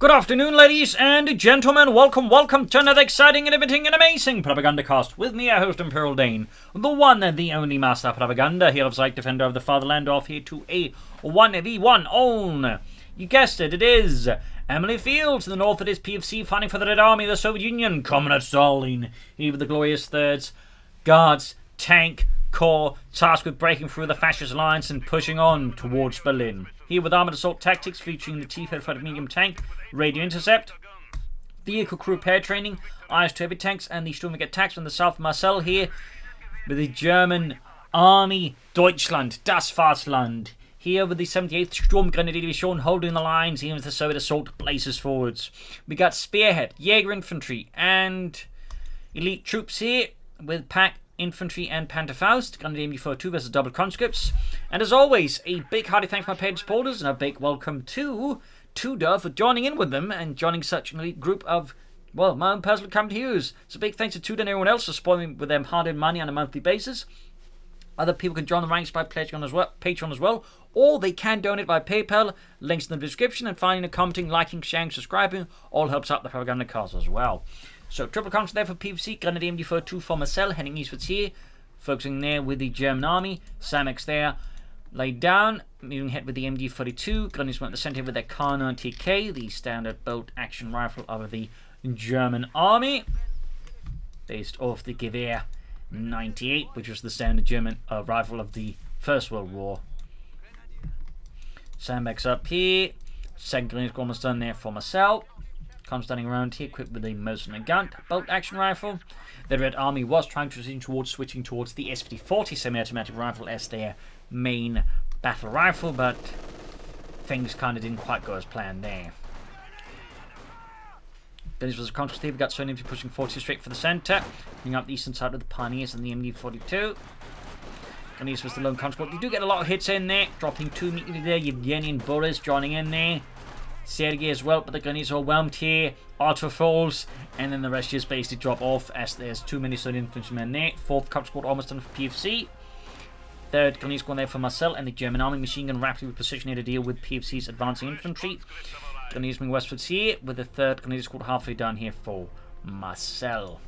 Good afternoon, ladies and gentlemen. Welcome to another exciting and amazing Propagandacast with me, your host, Imperial Dane, the one and the only master of propaganda, here of Psych Defender of the Fatherland, off here to a 1v1 own. You guessed it, it is Amilly Fields. In the north, it is PFC fighting for the Red Army of the Soviet Union, Comrade Stalin. Here with the glorious thirds, Guards, Tank, Corps, tasked with breaking through the fascist lines and pushing on towards Berlin. Here with Armoured Assault Tactics, featuring the T-35 medium tank, Radio Intercept, Vehicle Crew Pair Training, IS-2 heavy tanks, and the Sturmgewehr attacks from the south of Marcel. Here with the German Army Deutschland, Das Vaterland. Here with the 78th Sturmgrenadier Division holding the lines, here with the Soviet assault blazes forwards. We got Spearhead, Jaeger Infantry, and elite troops here with Pack Infantry and Panzerfaust, Grenadier MG42 versus double conscripts. And as always, a big hearty thanks to my paid supporters, and a big welcome to Tudor for joining in with them and joining such an elite group of, well, my own personal account heroes. So big thanks to Tudor and everyone else for supporting me with them hard-earned money on a monthly basis. Other people can join the ranks by Patreon as well, or they can donate by PayPal. Links in the description, and finally, commenting, liking, sharing, subscribing all helps out the Propagandacast as well. So, triple contact there for PFC, Grenadier MG42 for Marcel, heading eastwards here, focusing there with the German army, Samex there, laid down, moving ahead with the MG42, Grenadiers went to the centre with their Kar 90K, the standard bolt action rifle of the German army, based off the Gewehr 98, which was the standard German rifle of the First World War. Samex up here, second Grenadier almost done there for Marcel. Comes standing around here, equipped with a Mosin and Gun bolt action rifle. The Red Army was trying to transition towards switching towards the S50-40 semi-automatic rifle as their main battle rifle, but things kind of didn't quite go as planned there. Then this was a contrast here. We got Sony pushing 40 straight for the centre, picking up the eastern side of the Pioneers and the MD42. And this was the lone conscript. You do get a lot of hits in there, dropping 2 immediately there. Yevgeny and Boris joining in there. Sergei as well, but the Grenadiers are overwhelmed here. Auto falls, and then the rest just basically drop off as there's too many Soviet infantrymen there. Fourth Cup squad almost done for PFC. Third Grenadier squad there for Marcel, and the German army machine gun rapidly positioned here to deal with PFC's advancing infantry. Grenadiers moving westwards here, with the third Grenadier squad halfway down here for Marcel.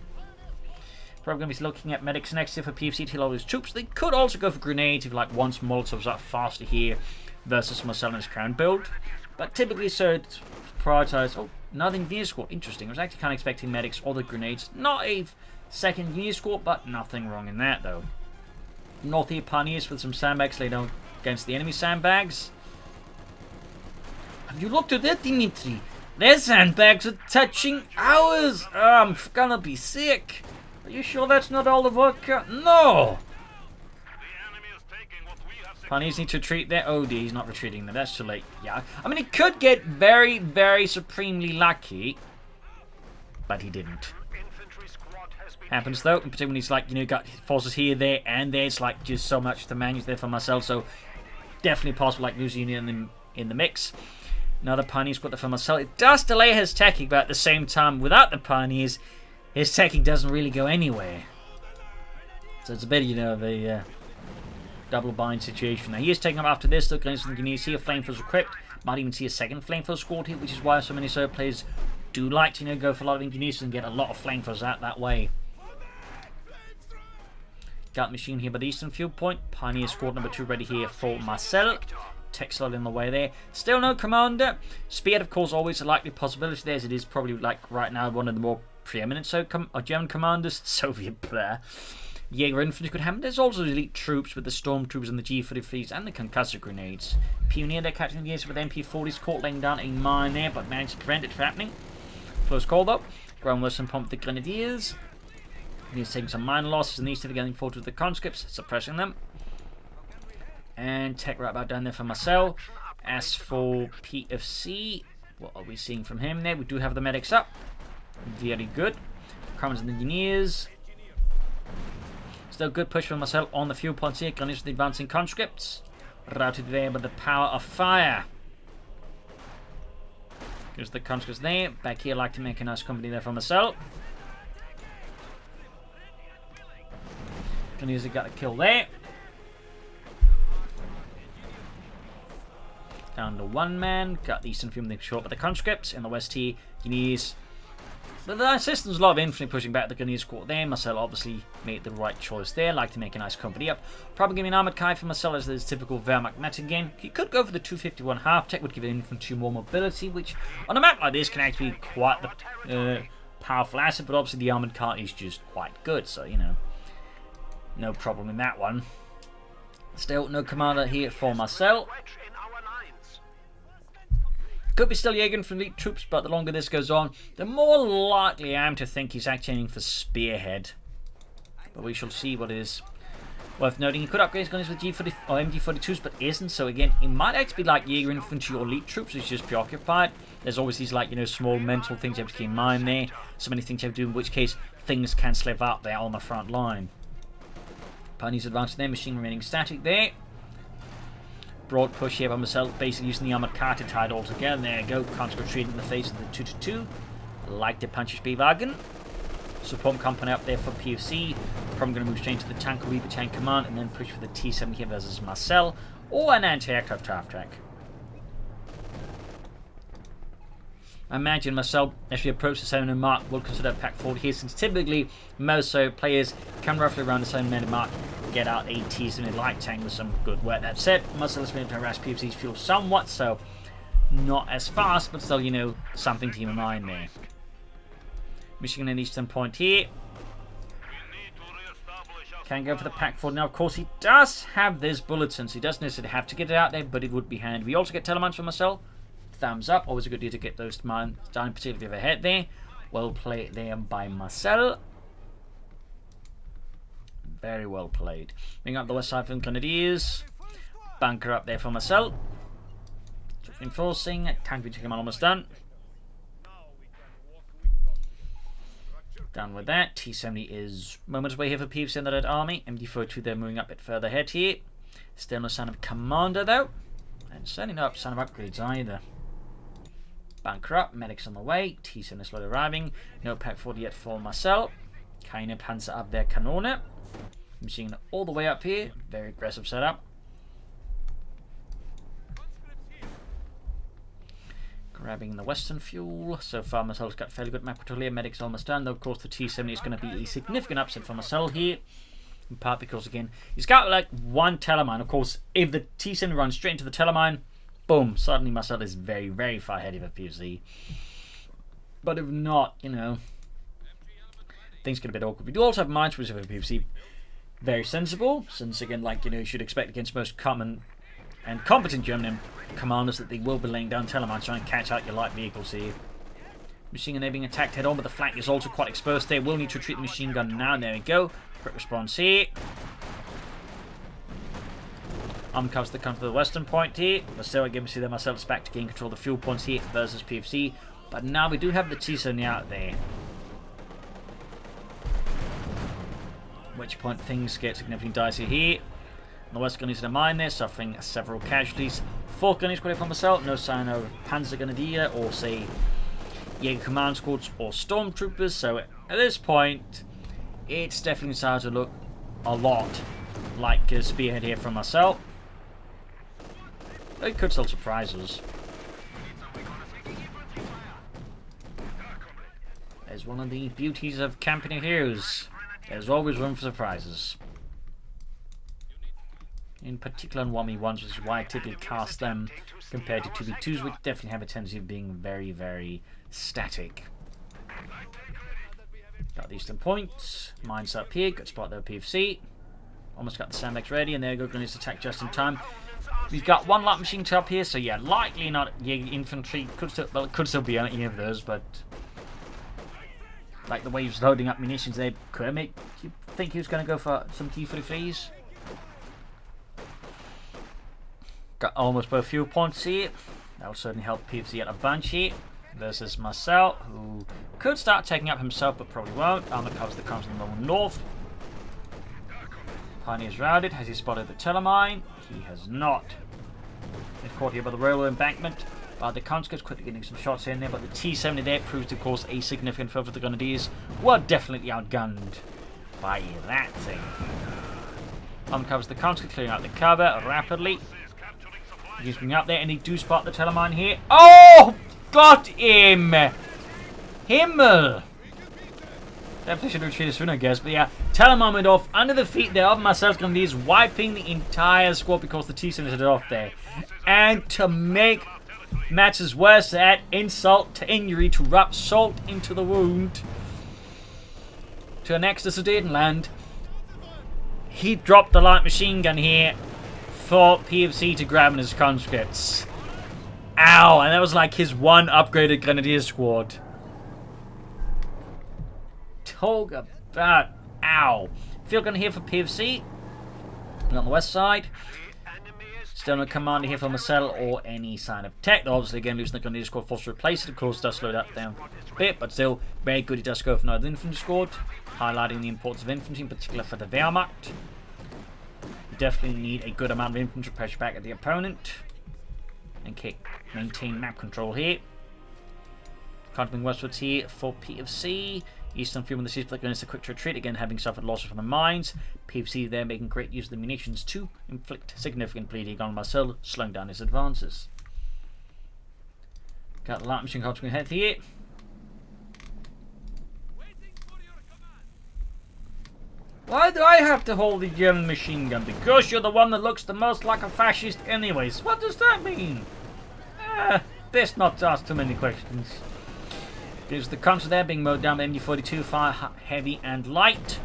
Probably going to be looking at medics next here for PFC to heal all those troops. They could also go for grenades if you like once Molotovs up faster here versus Marcel and his crown build. But typically, so it's prioritized. Oh, nothing engineer squad. Interesting. I was actually kind of expecting medics or the grenades. Not a second engineer squad, but nothing wrong in that, though. North here, Pioneers with some sandbags laid down against the enemy sandbags. Have you looked at that, Dimitri? Their sandbags are touching ours. I'm gonna be sick. Are you sure that's not all the vodka? No! Pioneers need to retreat there. Oh dear, he's not retreating there. That's too late. Yeah. I mean, he could get very, very supremely lucky. But he didn't. Happens though. In particular when he's like, you know, got forces here, there, and there. It's like just so much to manage there for Marcel. So definitely possible like losing in the mix. Another Pioneer squad there for Marcel. It does delay his teching, but at the same time, without the Pioneers, his teching doesn't really go anywhere. So it's a bit, you know, the double bind situation. Now he is taking up after this, though. You can see a flamethrowers equipped. Might even see a second flamethrower squad here, which is why so many Soviet players do like to, you know, go for a lot of engineers and get a lot of flamethrowers out that way. Got machine here by the eastern field point. Pioneer squad number 2 ready here for Marcel. Tech slot in the way there. Still no commander. Spearhead, of course, always a likely possibility there, as it is probably like right now one of the more preeminent German commanders. Soviet player. Jaeger infantry could happen. There's also elite troops with the stormtroopers and the G-33s and the concussor grenades. Pioneer, they're catching the ace with MP40s, caught laying down a mine there, but managed to prevent it from happening. Close call though. Ground Western pump the Grenadiers. He's taking some minor losses, and these two are getting forward with the conscripts, suppressing them. And tech right about down there for Marcel. As for PFC, what are we seeing from him there? We do have the medics up. Very good. Commons and engineers. Still good push from Marcel on the fuel points here. Grenadiers with the advancing conscripts. Routed there by the power of fire. There's the conscripts there. Back here, like to make a nice company there for Marcel. Grenadiers have got a kill there. Down to one man. Got the Eastern from the short by the conscripts. In the west here, Guineas. But the system's a lot of infantry pushing back the Guineas squad there. Marcel obviously made the right choice there. Like to make a nice company up. Probably giving an armoured Kai for Marcel as his typical Wehrmacht netting game. He could go for the 251 half tech, would give infantry more mobility, which on a map like this can actually be quite the powerful asset. But obviously the armoured car is just quite good, so you know, no problem in that one. Still no commander here for Marcel. Could be still Jaeger from elite troops, but the longer this goes on, the more likely I am to think he's actually aiming for Spearhead. But we shall see what is worth noting. He could upgrade his guns with G40 or MG42s, but isn't. So again, it might actually be like Jaeger infantry or elite troops, who's just preoccupied. There's always these like, you know, small mental things you have to keep in mind there. So many things you have to do, in which case things can slip out there on the front line. Pioneers advancing there, machine remaining static there. Broad push here by Marcel, basically using the armoured car to tie it all together. There you go, can't retreat in the face of the 2-2. Like the punch Speedwagen. Support company up there for PFC. Probably going to move straight to the tank or Reaper tank command and then push for the T-70 here versus Marcel. Or an anti-aircraft half track. I imagine Marcel, as we approach the 700 mark, will consider pack forward here, since typically most players can roughly around the 700 mark get out a T-70 light tank with some good work. That said, Marcel has been able to harass PFC's fuel somewhat, so not as fast, but still, you know, something to keep in mind there. Michigan and Eastern Point here. Can go for the pack forward. Now, of course, he does have this bulletin, so he doesn't necessarily have to get it out there, but it would be handy. We also get telemines from Marcel. Thumbs up. Always a good idea to get those mines down, particularly overhead there. Well played there by Marcel. Very well played. Bring up the west side from Grenadiers. Bunker up there for Marcel. Enforcing. Tank reaching him almost done. Done with that. T-70 is moments away here for PFC and the Red Army. MD-42 they're moving up a bit further ahead here. Still no sign of commander though. And certainly no sign of upgrades either. Bunker up. Medics on the way. T-70 is slowly arriving. No pack 40 yet for Marcel. Keine Panzer up there. Kanone. Machine all the way up here. Very aggressive setup. Grabbing the western fuel. So far Marcel's got fairly good map control here. Medics almost done. Though of course the T-70 is going to be a significant upset for Marcel here. In part because again, he's got like one telemine. Of course, if the T-70 runs straight into the telemine, boom, suddenly Marcel is very, very far ahead of a PFC. But if not, you know, things get a bit awkward. We do also have mines which are for PFC. Very sensible, since again, like, you know, you should expect against most common and competent German commanders that they will be laying down telemines trying to catch out your light vehicles here. Machine gun there being attacked head on, but the flank is also quite exposed there. We'll need to retreat the machine gun now. There we go. Quick response here. Covers the come to the western point here. But still, again, we see that Marcel is back to gain control of the fuel points here versus PFC. But now we do have the T-70 out there. At which point things get significantly dicey here. The West Gunnies in a mine there, suffering several casualties. 4th Gunnies squad from Marcel, no sign of Panzer Grenadier or say Jaeger command squads or stormtroopers. So at this point, it's definitely starting to look a lot like a Spearhead here from Marcel. It could still surprise us. There's one of the beauties of camping heroes. There's always room for surprises. In particular on 1v1s, which is why I typically cast them compared to 2v2s, which definitely have a tendency of being very, very static. Got the eastern points. Mines up here. Good spot there, PFC. Almost got the sandbags ready, and there you go. Going to attack just in time. We've got one light machine up here, so yeah, likely not infantry. Could still, well, it could still be any of those, but like the way he was loading up munitions there, could make you think he was going to go for some T-33s. Got almost both fuel points here. That will certainly help PFC out a bunch here. Versus Marcel, who could start taking up himself, but probably won't. Armor covers the comes in the north. Pioneer's routed. Has he spotted the telemine? He has not. He's caught here by the railway embankment. The conscripts quickly getting some shots in there, but the T-70 there proves to cause a significant foe for the Grenadiers. Were definitely outgunned by that thing. Uncovers the conscript, clearing out the cover rapidly. He's bringing up there, and they do spot the Telemine here. Oh! Got him! Himmel! Definitely should have retreated sooner, I guess. But yeah, Telemine went off under the feet there of Marcel's Grenadiers, wiping the entire squad because the T-7 hit it off there. And to make matters worse, add insult to injury, to rub salt into the wound, to annex the Sudetenland, he dropped the light machine gun here for PFC to grab in his conscripts. Ow! And that was like his one upgraded Grenadier squad. Talk about ow. Field gun here for PFC. And on the west side. Still no commander here for Marcel or any sign of tech. Though obviously again losing the Grenadier squad forced to replace it. Of course does slow that down a bit, but still very good. He does go for another infantry squad, highlighting the importance of infantry, in particular for the Wehrmacht. You definitely need a good amount of infantry to pressure back at the opponent. And maintain map control here. Continuing westwards here for PFC. Eastern Field when the seas against a quick retreat, again having suffered losses from the mines. PFC there making great use of the munitions to inflict significant bleeding on Marcel, slowing down his advances. Got the light machine continuing ahead here. Why do I have to hold the German machine gun? Because you're the one that looks the most like a fascist anyways. What does that mean? Best not to ask too many questions. There's the counter there being mowed down by MD-42, fire heavy and light.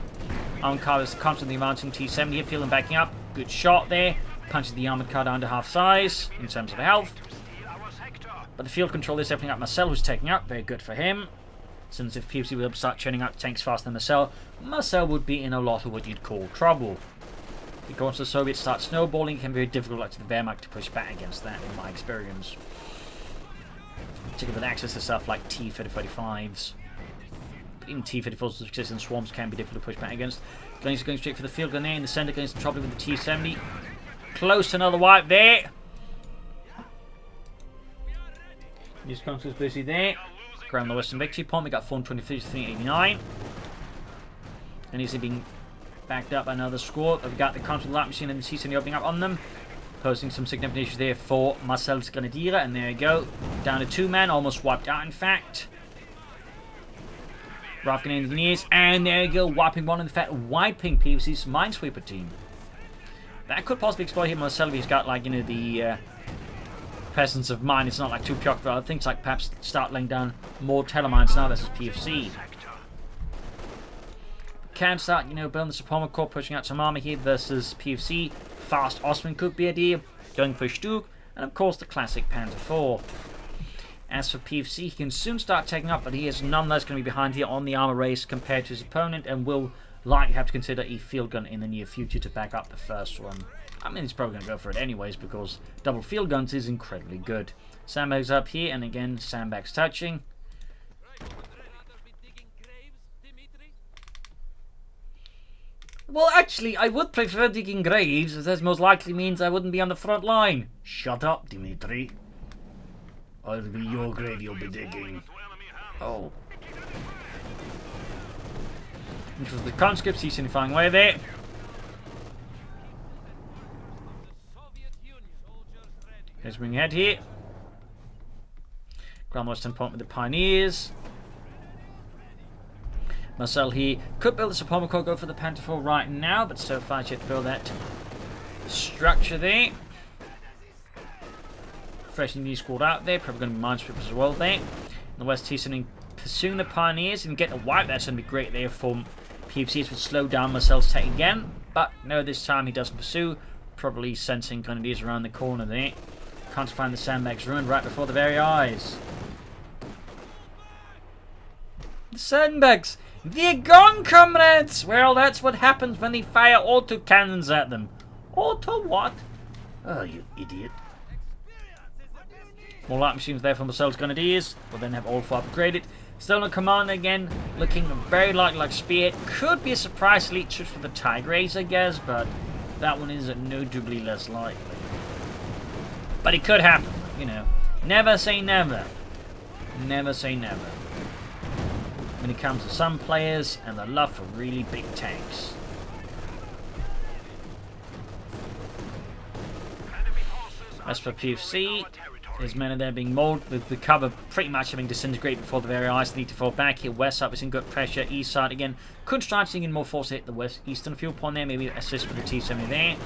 Armored car is the counter of the mounting T-70 here, feeling backing up. Good shot there. Punches the armored car down to half size in terms of health. But the field control is opening up Marcel, who's taking up. Very good for him. Since if PFC will start churning out tanks faster than Marcel, Marcel would be in a lot of what you'd call trouble. Because the Soviets start snowballing, it can be very difficult to the Wehrmacht to push back against that, in my experience. Particularly with access to stuff like T-35s. Even T-34s existing swarms can be difficult to push back against. Gunners going straight for the field gun there in the centre, against the trouble with the T-70. Close to another wipe there. This console is busy there. Ground the Western Victory Point. We got 423 to 389. And he's being backed up by another squad. We've got the counter light machine and the T-70 opening up on them. Posing some significant issues there for Marcel's Grenadier, and there you go. Down to 2 men, almost wiped out in fact. Rafgan Engineers, and there you go, wiping one, in fact, wiping PFC's Minesweeper team. That could possibly exploit him. Marcel if he's got, like, you know, the presence of mind. It's not like too preoccupied. Things like perhaps start laying down more telemines now versus PFC. Can start, you know, building the Supplement Corps, pushing out some armor here versus PFC. Fast Osman could be a deal, going for Stug, and of course the classic Panther 4. As for PFC, he can soon start taking up, but he is nonetheless going to be behind here on the armor race compared to his opponent, and will likely have to consider a field gun in the near future to back up the first one. I mean, he's probably going to go for it anyways, because double field guns is incredibly good. Sandbags up here, and again, sandbags touching. Well, actually, I would prefer digging graves, as that most likely means I wouldn't be on the front line. Shut up, Dimitri. I'll be your grave you'll be digging. Oh. Which was the conscripts, he's flying away there. Here's moving ahead here. Grand Western Point with the Pioneers. Marcel here could build the Supplement Corps, go for the Panther 4 right now, but so far yet to build that structure there. Fresh new squad out there, probably going to be Minesweepers as well there. In the West, he's sending pursuing the Pioneers and get a wipe. That's going to be great there for PFC. It would slow down Marcel's tech again, but no, this time he doesn't pursue. Probably sensing Grenadiers around the corner there. Can't find the sandbags ruined right before the very eyes. The sandbags! They're gone, comrades! Well, that's what happens when they fire auto cannons at them. Auto what? Oh, you idiot. More light machines there for Marcel's Grenadiers. We'll then have all 4 upgraded. Still no commander again. Looking very likely like Spearhead. Could be a surprise elite troops for the Tigers, I guess, but that one is notably less likely. But it could happen, you know. Never say never. Never say never. When it comes to some players and the love for really big tanks. As for PFC, there's men in there being mauled, with the cover pretty much having disintegrated before the very eyes. They need to fall back here. West side was in good pressure. East side again. Could start seeing more force hit the west eastern fuel point there. Maybe assist with the T-70 there.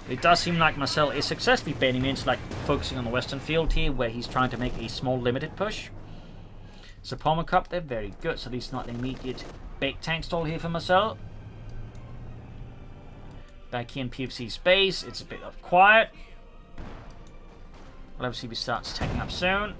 It does seem like Marcel is successfully baiting into like focusing on the western field here, where he's trying to make a small limited push. So Palmer Cup, they're very good. So at least not the immediate big tank stall here for Marcel. Back here in PFC space, it's a bit of quiet. Well, obviously he starts taking up soon.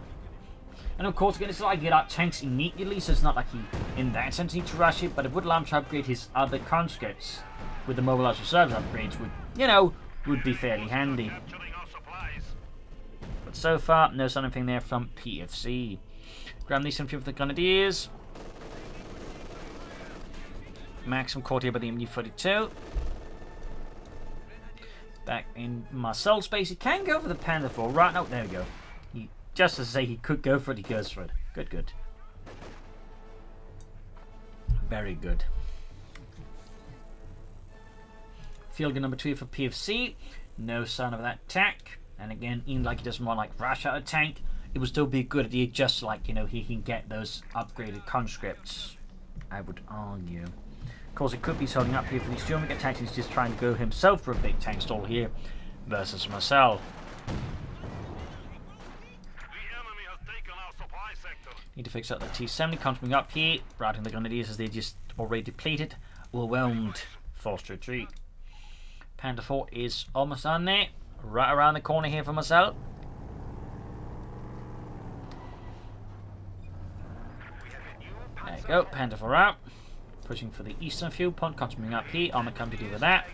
And of course, again, it's not like get out tanks immediately, so it's not like he, in that sense, needs to rush it, but it would allow him to upgrade his other conscripts with the mobilized reserves upgrades, would, you know, would be fairly handy. But so far, no sign of anything there from PFC. Grab these some few of the Grenadiers. Maximum caught here by the MU-42. Back in Marcel's space, he can go for the Panther 4. Right, no, there we go. Just to say he could go for it, he goes for it. Good, good. Very good. Field gun number 2 for PFC. No sign of that attack. And again, even like he doesn't want like rush out a tank, it would still be a good idea just like, you know, he can get those upgraded conscripts, I would argue. Of course, it could be holding up here for these German attacks. He's just trying to go himself for a big tank stall here versus Marcel. Need to fix up the T-70 coming up here, routing the Grenadiers as they just already depleted, overwhelmed, forced to retreat. Panther 4 is almost on there, right around the corner here for Marcel. There you go, Panther 4 out. Pushing for the eastern fuel point, coming up here, armor come to deal with that.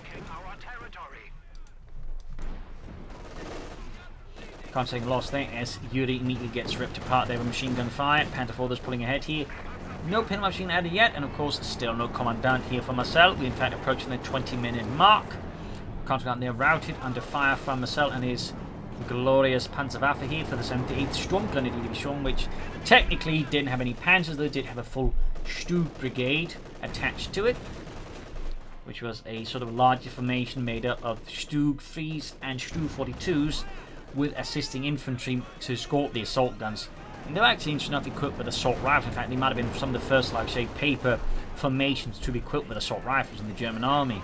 Can't take a loss there as Yuri immediately gets ripped apart there with machine gun fire. Panther 4 is pulling ahead here. No pin machine added yet, and of course still no commandant here for Marcel. We in fact approaching the 20-minute mark. Commandant there routed under fire from Marcel and his glorious Panzerwaffe here for the 78th Storm Grenadier Division, which technically didn't have any panzers, though did have a full Stug brigade attached to it, which was a sort of larger formation made up of Stug 3s and Stug 42s with assisting infantry to escort the assault guns. And they're actually interesting enough equipped with assault rifles. In fact, they might have been some of the first, like say, paper formations to be equipped with assault rifles in the German army.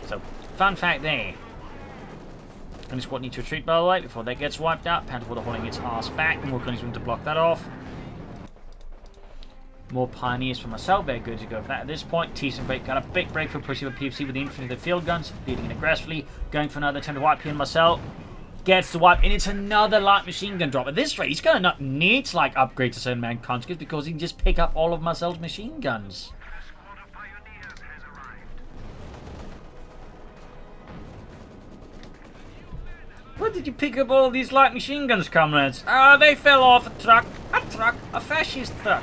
So, fun fact there. And squad need to retreat, by the way, before that gets wiped out. Panther 4 holding its arse back. More guns to block that off. More pioneers for Marcel. Very good to go for that at this point. T-70 got a big break for pushing with PFC with the infantry of the field guns. Leading in aggressively. Going for another attempt to wipe here. Marcel gets the wipe. And it's another light machine gun drop. At this rate, he's going to not need to like upgrade to certain man conscripts because he can just pick up all of Marcel's machine guns. Where did you pick up all these light machine guns, comrades? Ah, they fell off a truck, a fascist truck.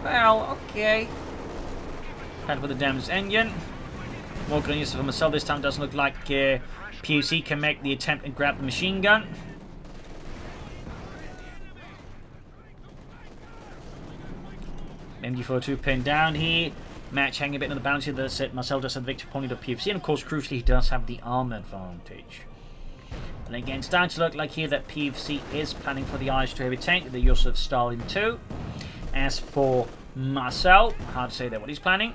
Well, okay. Head with the damaged engine. More grenades for Marcel. This time doesn't look like PFC can make the attempt and grab the machine gun. MG42 pinned down here. Match hanging a bit in the balance here. That's it. Marcel does have the victory point of PFC, and of course, crucially, he does have the armor advantage. And again, it's starting to look like here that PFC is planning for the IS-2 heavy tank, the Josef Stalin 2. As for Marcel, hard to say there what he's planning.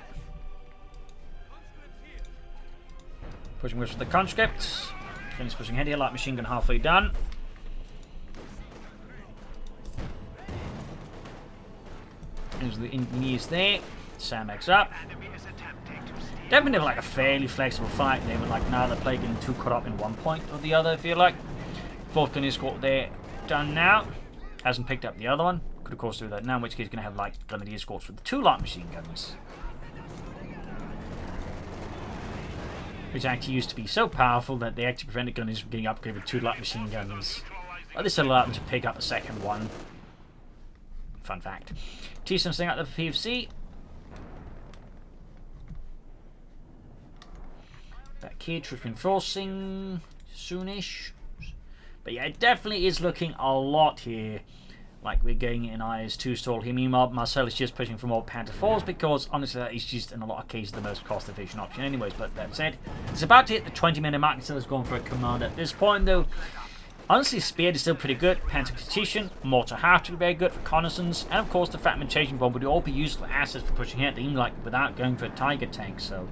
Pushing with the conscripts. Finish pushing ahead here, light machine gun halfway done. There's the engineers there. Samex up. Definitely like a fairly flexible fight there, but like now they're playing getting too caught up in one point or the other, I feel like. Fourth gun is got there done now. Hasn't picked up the other one. Could of course do that now, in which case he's going to have like grenadier escorts with the 2 light machine guns. Which actually used to be so powerful that they actually prevented gunners from getting upgraded with 2 light machine guns. But this allowed them to pick up a second one. Fun fact. T-Sim staying out there for PFC. Back here, troops reinforcing soonish. But yeah, it definitely is looking a lot here like we're getting an IS-2 stall here. Meanwhile, Marcel is just pushing for more Panther 4s because honestly that is just in a lot of cases the most cost efficient option anyways. But that said, it's about to hit the 20-minute mark, so it's going for a command at this point though. Honestly, Spearhead is still pretty good. Panther Competition, Mortar half to be very good, reconnaissance, and of course the fragmentation bomb would all be useful assets for pushing ahead, even like without going for a Tiger tank. So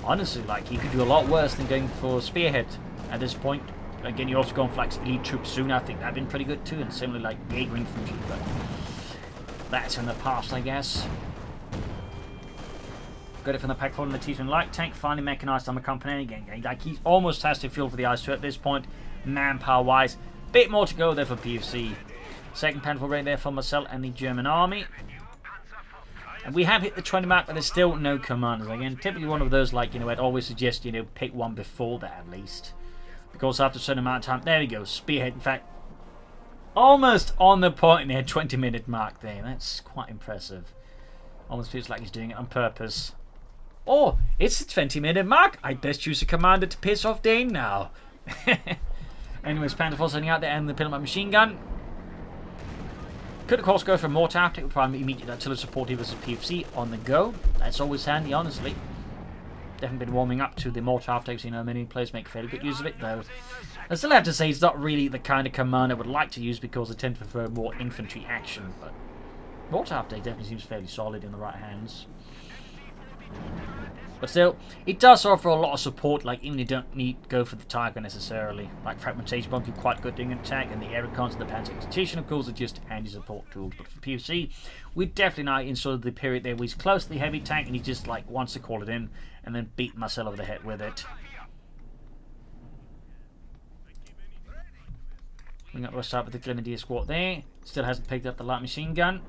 honestly, like you could do a lot worse than going for Spearhead at this point. Again, you're also going for like elite troops soon. I think that'd been pretty good too, and similarly like Jaeger infantry, but that's in the past, I guess. Got it from the pack forward and the T-Twin light tank, finally mechanized on the company again. Like he almost has to fuel for the IS-2 at this point, manpower wise. Bit more to go there for PFC. Second Panther right there for Marcel and the German army. And we have hit the 20 mark, but there's still no commanders. Again, typically one of those, like, I'd always suggest, pick one before that at least. Because after a certain amount of time, there we go, Spearhead, in fact, almost on the point there, 20-minute mark there. That's quite impressive. Almost feels like he's doing it on purpose. Oh, it's the 20-minute mark. I'd best choose a commander to piss off Dane now. Anyways, Panther 4 sending out there and the Pillman machine gun. Could of course go for more tactic with primary immediate artillery support here versus PFC on the go. That's always handy, honestly. Definitely been warming up to the mortar after I've seen how many players make fairly good use of it, though. I still have to say it's not really the kind of command I would like to use because I tend to prefer more infantry action, but mortar after definitely seems fairly solid in the right hands. But still, it does offer a lot of support, like even you don't need to go for the Tiger necessarily. Like fragmentation bomb, quite good doing an attack, and the air recons and the Panther Competition, of course, are just handy support tools. But for PFC, we're definitely now in sort of the period there where he's close to the heavy tank and he just like wants to call it in and then beat Marcel over the head with it. We're going to start with the Grenadier squad there. Still hasn't picked up the light machine gun.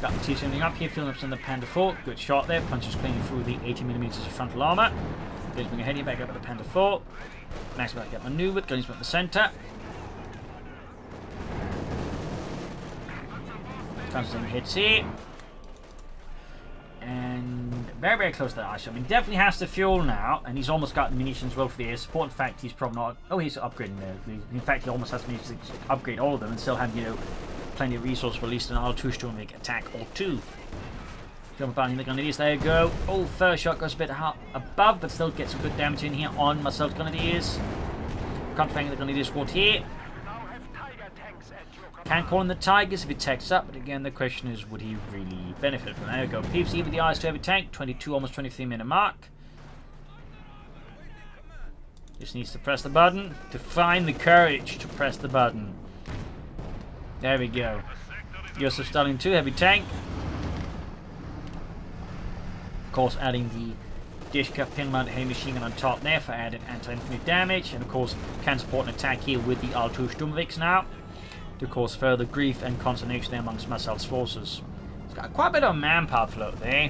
Got the T-Twin up here, filling up in the Panther 4. Good shot there, punches clean through the 80mm of frontal armour. Moving ahead here, back up at the Panther 4. Max back up manoeuvred, guns at the centre. Constant hits here. And very, very close to the ice. I mean, definitely has to fuel now, and he's almost got the munitions well for the air support. In fact, he's probably not. Oh, he's upgrading there. In fact, he almost has munitions to upgrade all of them and still have, plenty of resource for at least an R2 to make attack or two. Jump about in the Grenadiers, there you go. Oh, first shot goes a bit above, but still gets some good damage in here on Marcel's Grenadiers. Can't find the Grenadier squad here. Can call in the Tigers if he takes up, but again the question is, would he really benefit from that? There we go. PFC with the IS-2 heavy tank, 22, almost 23-minute mark. Just needs to press the button to find the courage to press the button. There we go. Joseph Stalin 2 heavy tank. Of course, adding the Dishka pin mount heavy machine gun on top there for added anti-infantry damage, and of course can support an attack here with the R2 Sturmwichs now to cause further grief and consternation there amongst Marcel's forces. He's got quite a bit of manpower float there.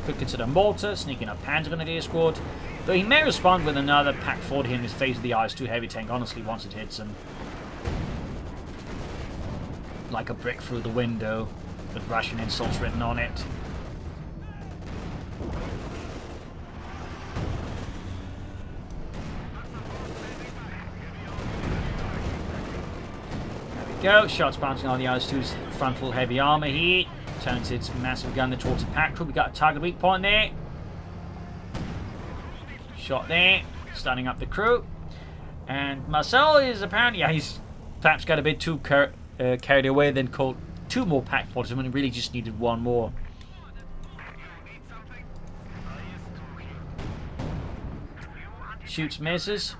Could consider mortar, sneaking up Panzer Grenadier squad, though he may respond with another pack 40 in his face of the IS-2 heavy tank, honestly, once it hits him. Like a brick through the window, with Russian insults written on it. There we go, shots bouncing on the IS-2's frontal heavy armour here. Turns its massive gun towards the pack crew. We got a target weak point there. Shot there, starting up the crew. And Marcel is apparently, he's perhaps got a bit too carried away, then called two more pack forces when he really just needed one more. Shoots, misses.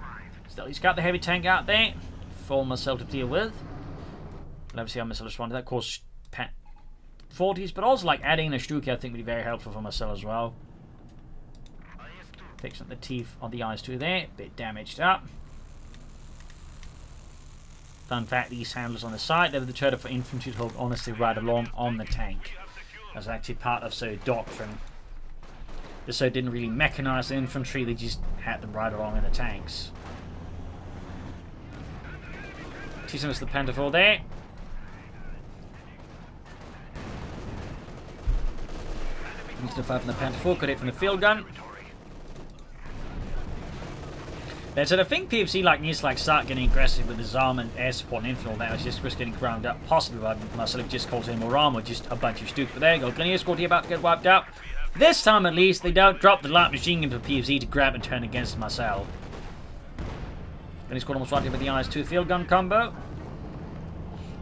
Still, he's got the heavy tank out there for Marcel to deal with. Let's see how Marcel responded to that. Of course, 40s, but also like adding a Stuka I think would be very helpful for Marcel as well. Fixing up the teeth on the IS-2 there, bit damaged up. Fun fact, these handlers on the side, they were deterred for infantry to hold honestly right along on the tank. That's actually part of SO doctrine. The SO didn't really mechanize the infantry, they just had them right along in the tanks. Teasing us the Panther 4 there. Into the 5 from the Panther 4, got it from the field gun. But so I think PFC needs to start getting aggressive with his armor and air support and infantry. That was just getting ground up, possibly by Marcel if just calls in more armor, just a bunch of stupid. But there you go, Grenadier squad here about to get wiped out. This time at least, they don't drop the light machine gun for PFC to grab and turn against Marcel. Grenadier squad almost right here with the IS-2 field gun combo.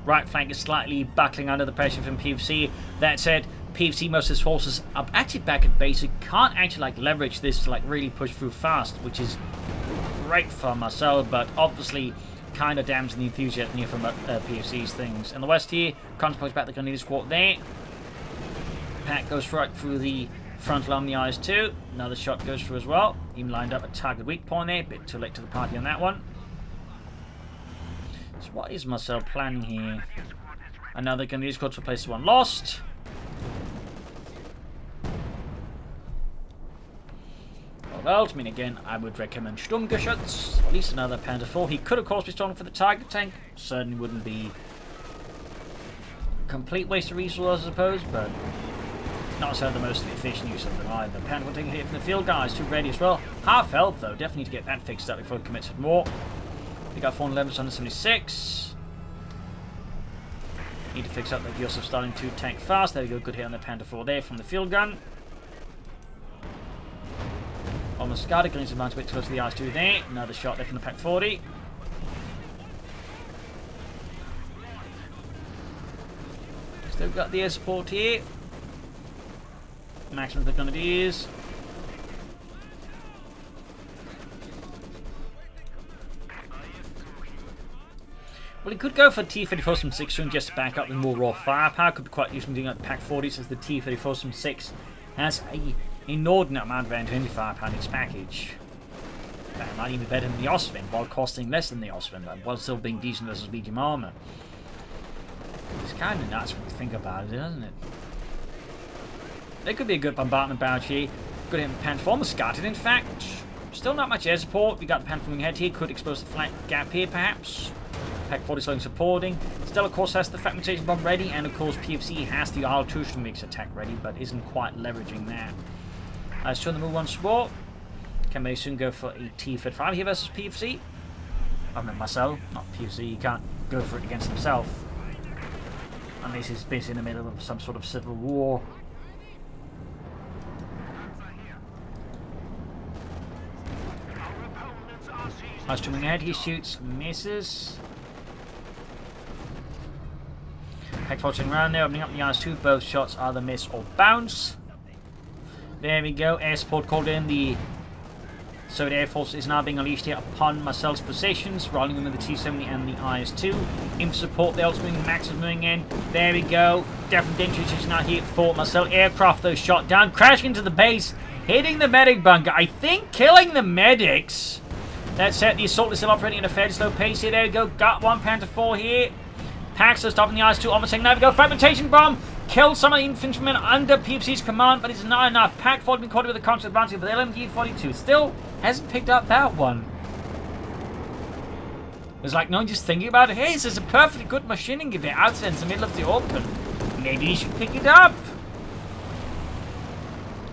Right flank is slightly buckling under the pressure from PFC. That said, PFC, most of his forces are actually back at base. He can't actually leverage this to really push through fast, which is great for Marcel, but obviously kind of damaging the enthusiasm here from PFC's things. In the west here, counterpunch back the Grenadier squad there. Pack goes right through the frontal on the IS-2. Another shot goes through as well. Even lined up a target weak point there. Bit too late to the party on that one. So what is Marcel planning here? Another Grenadier squad to replace the one lost. Well, I mean, again, I would recommend Sturmgeschütz, at least another Panther 4. He could, of course, be strong for the target tank. Certainly wouldn't be a complete waste of resources, I suppose, but not so the most efficient use of them either. Panther 4 taking a hit from the field guys, too ready as well. Half health, though. Definitely need to get that fixed up before he commits it more. We got 411, 176. Need to fix up that Yosef starting to tank fast. There we go, good hit on the Panther 4 there from the field gun. Almost scattered, getting some a bit close to the IS-2 there. Another shot there from the Pack 40. Still got the air support here. Maximum of the Grenadiers. Well, he could go for T-34 from 6 soon just to back up with more raw firepower. Could be quite useful doing like Pack 40 since the T-34 from 6 has a inordinate amount of anti firepower in its package. That might even be better than the Oswin, while costing less than the Oswin, while still being decent versus medium armor. It's kind of nuts when you think about it, isn't it? There could be a good bombardment barrage here. Good hit with Panther almost scattered, in fact. Still not much air support. We got the Panther moving ahead here. Could expose the flank gap here, perhaps. Pack 40 slowing supporting. Still, of course, has the fragmentation bomb ready, and of course, PFC has the IL-2 mix attack ready, but isn't quite leveraging that. Let's turn the move once more. Can very soon go for a T-35 here versus PFC. I mean, Marcel, not PFC. He can't go for it against himself. Unless he's basically in the middle of some sort of civil war. Nice turning ahead, he shoots, misses. Pack fortune around there, opening up the IS-2. Both shots either miss or bounce. There we go, air support called in. The Soviet Air Force is now being unleashed here upon Marcel's positions, rolling them with the T-70 and the IS-2. In support, the ultimate Max is moving in. There we go. Definitely dangerous is now here for Marcel. Aircraft, though, shot down, crashing into the base, hitting the medic bunker. I think killing the medics. That's it. The assault is still operating at a fairly slow pace here. There we go. Got one Panther 4 here. Paxter stopping the IS-2. Almost saying, there we go. Fragmentation bomb. Killed some of the infantrymen under PFC's command, but it's not enough. Pack 40 been caught with a constant advantage, but the LMG-42 still hasn't picked up that one. It's like no one just thinking about it. Hey, this is a perfectly good machining gewehr out there in the middle of the open. Maybe you should pick it up.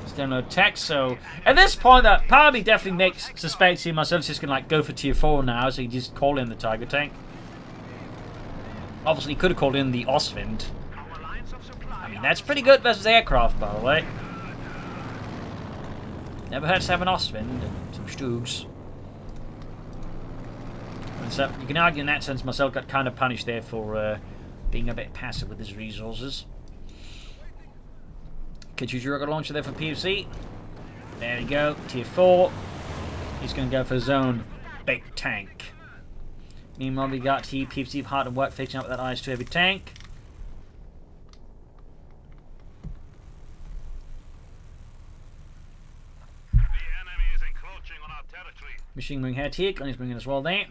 Still no text, so at this point that probably definitely makes suspect here Marcel's just gonna go for tier 4 now, so he just call in the Tiger tank. Obviously he could have called in the Ostwind. I mean that's pretty good versus aircraft, by the way. Never hurts to have an Ostwind and some Stugs. And so you can argue in that sense Marcel got kind of punished there for being a bit passive with his resources. Kachucha rocket launcher there for PFC. There we go. Tier 4. He's going to go for his own big tank. Meanwhile, we got PFC hard at work fixing up that IS-2 heavy tank. The enemy is encroaching on our territory. Machine moving ahead here. Gunny's bringing as well there.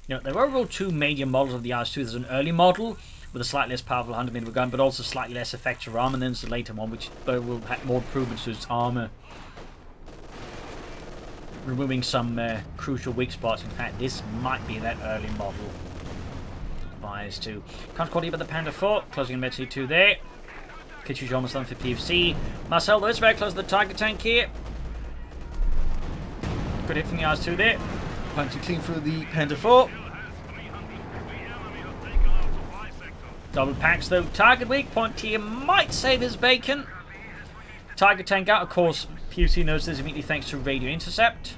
You know, there were overall two major models of the IS-2. There's an early model with a slightly less powerful 100mm gun, but also slightly less effective armor, and then there's the later one, which will have more improvements to its armor. Removing some crucial weak spots. In fact, this might be that early model of IS-2. Can't call you about the Panther 4, closing in Med 2 there. Kachucha almost done for PFC. Marcel, though, is very close to the target tank here. Good hit from the RS2 there. Punching clean through the Panzer IV. Double packs though. Target weak point here might save his bacon. Tiger tank out. Of course, PFC knows this immediately thanks to radio intercept.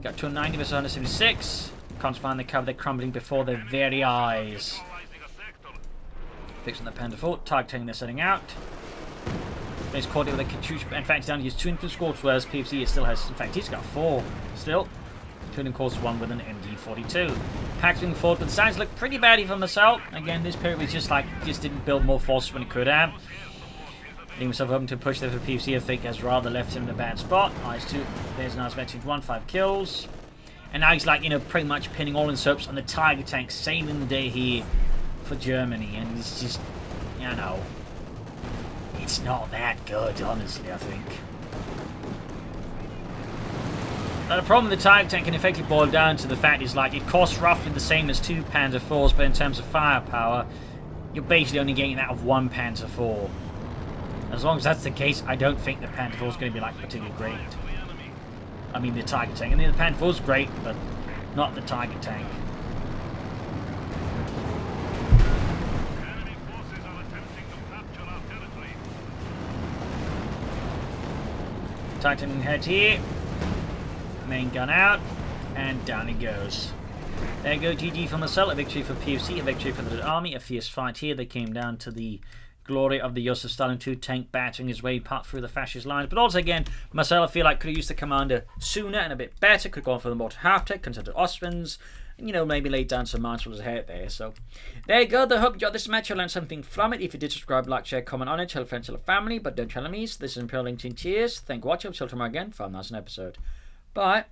Got 290 versus 176. Can't find the cover. They're crumbling before their very eyes. Fixing the Panzer IV. Target tank they're setting out. He's caught it with a Katyusha. In fact, he's down to his 2 infantry squads, whereas PFC still has. In fact, he's got 4 still. Including, of course, 1 with an MD42. Packs moving forward, but the signs look pretty badly for Marcel. Again, this period was just didn't build more forces when he could have. Leaving himself open to push there for PFC, I think, has rather left him in a bad spot. IS-2, there's an IS-2, 5 kills. And now he's pretty much pinning all in SOAPs on the Tiger tank, saving the day here for Germany. And it's just, it's not that good, honestly, I think. Now, the problem with the Tiger tank can effectively boil down to the fact is it costs roughly the same as 2 Panzer IVs, but in terms of firepower, you're basically only getting that of 1 Panzer IV. As long as that's the case, I don't think the Panzer IV is going to be particularly great. I mean the Tiger tank. I mean the Panzer IV is great, but not the Tiger tank. Titan head here. Main gun out, and down he goes. There you go, GG for Marcel, a victory for PFC, a victory for the army, a fierce fight here. They came down to the glory of the Joseph Stalin II tank battering his way part through the fascist lines. But also again, Marcel, I feel could have used the commander sooner and a bit better, could have gone for the mortar half-tech, considered Ostman's, and maybe laid down some mines for his head there. So there you go. I hope you enjoyed this match. You learned something from it. If you did, subscribe, like, share, comment on it, tell friends, tell family, but don't tell enemies. This is Imperial LinkedIn. Cheers. Thank you for watching. I'll see you tomorrow again for another episode. Bye.